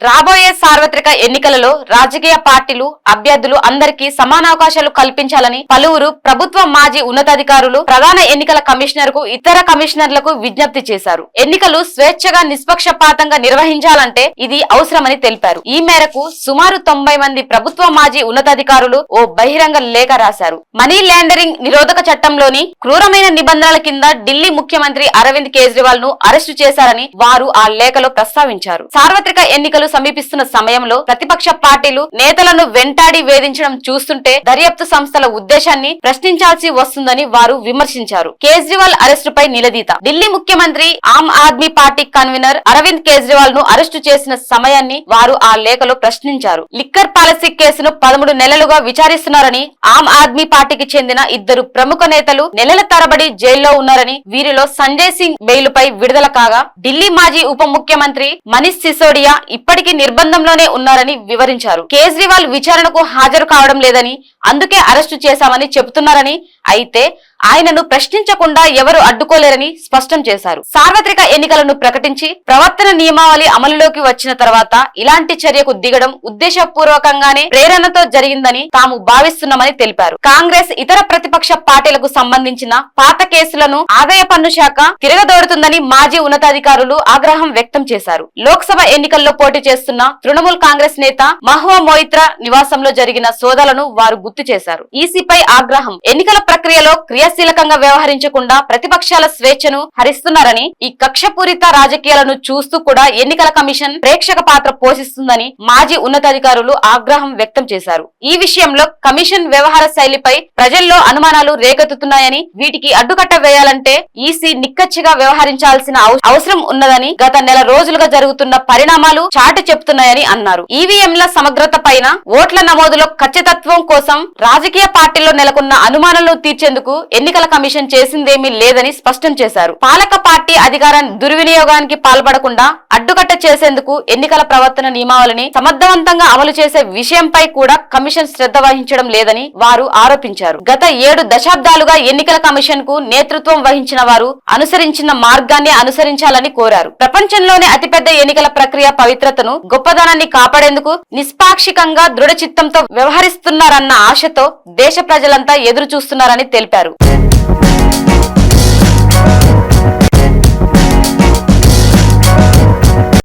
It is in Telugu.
రాబోయే సార్వత్రిక ఎన్నికలలో రాజకీయ పార్టీలు అభ్యర్థులు అందరికీ సమానావకాశాలు కల్పించాలని పలువురు ప్రభుత్వ మాజీ ఉన్నతాధికారులు ప్రధాన ఎన్నికల కమిషనర్ కు ఇతర కమిషనర్లకు విజ్ఞప్తి చేశారు. ఎన్నికలు స్వేచ్ఛగా నిష్పక్షపాతంగా నిర్వహించాలంటే ఇది అవసరమని తెలిపారు. ఈ మేరకు సుమారు 90 మంది ప్రభుత్వ మాజీ ఉన్నతాధికారులు ఓ బహిరంగ లేఖ రాశారు. మనీ లాండరింగ్ నిరోధక చట్టంలోని క్రూరమైన నిబంధనల కింద ఢిల్లీ ముఖ్యమంత్రి అరవింద్ కేజ్రీవాల్ ను అరెస్టు చేశారని వారు ఆ లేఖలో ప్రస్తావించారు. సార్వత్రిక ఎన్నికలు సమీపిస్తున్న సమయంలో ప్రతిపక్ష పార్టీలు నేతలను వెంటాడి వేధించడం చూస్తుంటే దర్యాప్తు సంస్థల ఉద్దేశాన్ని ప్రశ్నించాల్సి వస్తుందని వారు విమర్శించారు. కేజ్రీవాల్ అరెస్టుపై నిలదీత. ఢిల్లీ ముఖ్యమంత్రి ఆమ్ ఆద్మీ పార్టీ కన్వీనర్ అరవింద్ కేజ్రీవాల్ ను అరెస్టు చేసిన సమయాన్ని వారు ఆ లేఖలో ప్రశ్నించారు. లిక్కర్ పాలసీ కేసును 13 నెలలుగా విచారిస్తున్నారని ఆమ్ ఆద్మీ పార్టీకి చెందిన 2 ప్రముఖ నేతలు నెలల తరబడి జైల్లో ఉన్నారని, వీరిలో సంజయ్ సింగ్ బెయిలుపై విడుదల కాగా ఢిల్లీ మాజీ ఉప ముఖ్యమంత్రి మనీష్ సిసోడియా ఇప్పటికీ నిర్బంధంలోనే ఉన్నారని వివరించారు. కేజ్రీవాల్ విచారణకు హాజరు కావడం లేదని, అందుకే అరెస్టు చేశామని చెబుతున్నారని, అయితే ఆయనను ప్రశ్నించకుండా ఎవరు అడ్డుకోలేరని స్పష్టం చేశారు. సార్వత్రిక ఎన్నికలను ప్రకటించి ప్రవర్తన నియమావళి అమలులోకి వచ్చిన తర్వాత ఇలాంటి చర్యకు దిగడం ఉద్దేశపూర్వకంగానే ప్రేరణతో జరిగిందని తాము భావిస్తున్నామని తెలిపారు. కాంగ్రెస్ ఇతర ప్రతిపక్ష పార్టీలకు సంబంధించిన పాత కేసులను ఆదాయ పన్ను శాఖ తిరగదోడుతుందని మాజీ ఉన్నతాధికారులు ఆగ్రహం వ్యక్తం చేశారు. లోక్సభ ఎన్నికల్లో పోటీ చేస్తున్న తృణమూల్ కాంగ్రెస్ నేత మహువా మొయిత్రా నివాసంలో జరిగిన సోదాలను వారు గుర్తు చేశారు. ఈసీపై ఆగ్రహం. ఎన్నికల ప్రక్రియలో క్రియాశీలకంగా వ్యవహరించకుండా ప్రతిపక్షాల స్వేచ్ఛను హరిస్తున్నారని, ఈ కక్షపూరిత రాజకీయాలను చూస్తూ కూడా ఎన్నికల కమిషన్ ప్రేక్షక పాత్ర పోషిస్తుందని మాజీ ఉన్నతాధికారులు ఆగ్రహం వ్యక్తం చేశారు. ఈ విషయంలో కమిషన్ వ్యవహార శైలిపై ప్రజల్లో అనుమానాలు రేకెత్తుతున్నాయని, వీటికి అడ్డుకట్ట వేయాలంటే ఈసీ నిక్కచ్చిగా వ్యవహరించాల్సిన అవసరం ఉన్నదని గత నెల రోజులుగా జరుగుతున్న పరిణామాలు చాటి చెప్తున్నాయని అన్నారు. ఈవీఎంల సమగ్రత పైన ఓట్ల నమోదులో ఖచ్చితత్వం కోసం రాజకీయ పార్టీల్లో నెలకొన్న అనుమానాలను తీర్చేందుకు ఎన్నికల కమిషన్ చేసిందేమీ లేదని స్పష్టం చేశారు. పాలక పార్టీ అధికారాన్ని దుర్వినియోగానికి పాల్పడకుండా అడ్డుకట్ట చేసేందుకు ఎన్నికల ప్రవర్తన నియమావళిని సమర్థవంతంగా అమలు చేసే విషయంపై కూడా కమిషన్ శ్రద్ధ వహించడం లేదని వారు ఆరోపించారు. గత 7 దశాబ్దాలుగా ఎన్నికల కమిషన్ కు నేతృత్వం వహించిన వారు అనుసరించిన మార్గాన్ని అనుసరించాలని కోరారు. ప్రపంచంలోనే అతిపెద్ద ఎన్నికల ప్రక్రియ పవిత్రతను, గొప్పదనాన్ని కాపాడేందుకు నిష్పాక్షికంగా దృఢ చిత్తంతో వ్యవహరిస్తున్నారన్న ఆశతో దేశ ప్రజలంతా ఎదురు చూస్తున్నారని తెలిపారు.